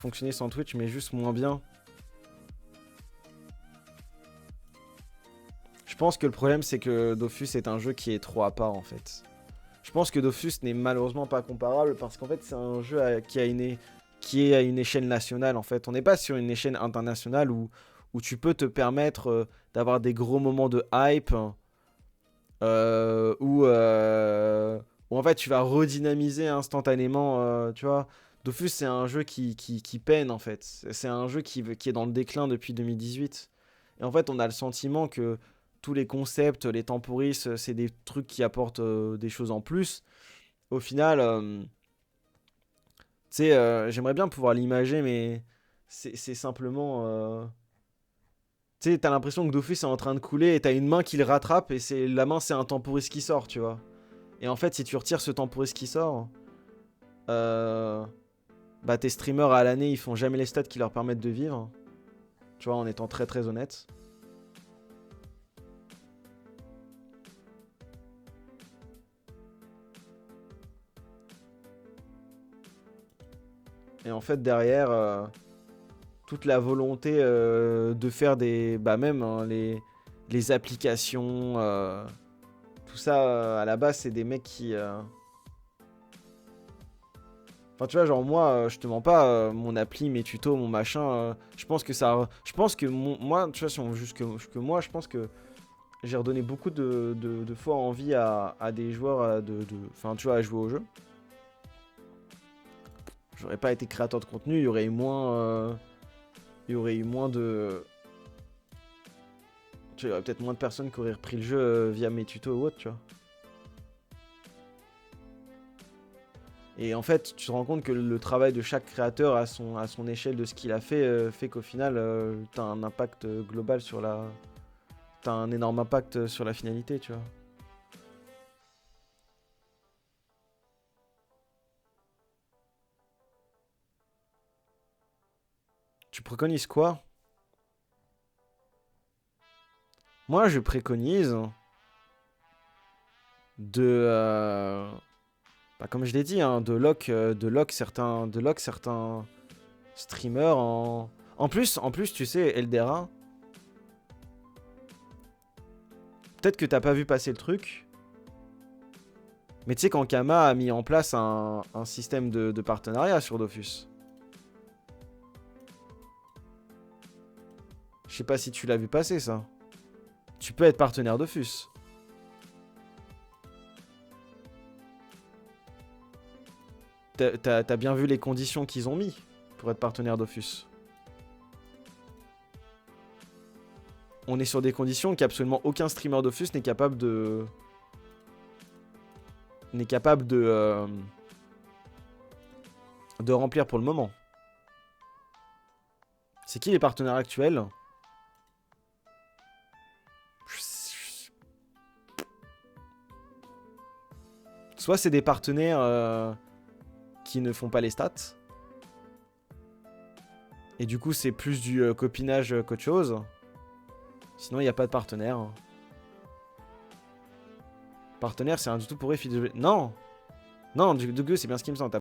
fonctionner sans Twitch, mais juste moins bien. Je pense que le problème, c'est que Dofus est un jeu qui est trop à part, en fait. Je pense que Dofus n'est malheureusement pas comparable, parce qu'en fait, c'est un jeu qui est à une échelle nationale, en fait. On n'est pas sur une échelle internationale où tu peux te permettre d'avoir des gros moments de hype, où en fait, tu vas redynamiser instantanément, tu vois. Dofus, c'est un jeu qui peine, en fait. C'est un jeu qui est dans le déclin depuis 2018. Et en fait, on a le sentiment que tous les concepts, les temporis, c'est des trucs qui apportent des choses en plus. Au final, tu sais, j'aimerais bien pouvoir l'imager, mais c'est simplement. Tu sais, t'as l'impression que Dofus est en train de couler et t'as une main qui le rattrape et la main, c'est un temporis qui sort, tu vois. Et en fait, si tu retires ce temporis qui sort, euh, bah tes streamers à l'année, ils font jamais les stats qui leur permettent de vivre. Tu vois, en étant très très honnête. Et en fait, derrière, toute la volonté de faire des. Bah, même hein, les applications, tout ça, à la base, c'est des mecs qui. Enfin, tu vois, genre, moi, je te mens pas, mon appli, mes tutos, mon machin, je pense que ça. Je pense que moi, tu vois, si on juge que moi, je pense que j'ai redonné beaucoup de fois envie à des joueurs enfin, tu vois, à jouer au jeu. J'aurais pas été créateur de contenu, il y aurait eu moins. Il y aurait eu moins de. Tu vois, il y aurait peut-être moins de personnes qui auraient repris le jeu via mes tutos ou autre, tu vois. Et en fait, tu te rends compte que le travail de chaque créateur à son échelle de ce qu'il a fait qu'au final, t'as un impact global sur la. T'as un énorme impact sur la finalité, tu vois. Tu préconises quoi? Moi, je préconise de. Bah, comme je l'ai dit, hein, de lock certains streamers en. En plus, tu sais, Eldera, peut-être que t'as pas vu passer le truc, mais tu sais qu'Ankama a mis en place un système de partenariat sur Dofus. Je sais pas si tu l'as vu passer ça. Tu peux être partenaire Dofus. T'as bien vu les conditions qu'ils ont mis pour être partenaire Dofus. On est sur des conditions qu'absolument aucun streamer Dofus n'est capable de. N'est capable de remplir pour le moment. C'est qui les partenaires actuels? Soit c'est des partenaires qui ne font pas les stats. Et du coup, c'est plus du copinage qu'autre chose. Sinon, il n'y a pas de partenaire. Partenaire, c'est un du tout pour efficace. Non! Non, du coup, c'est bien ce qui me semble.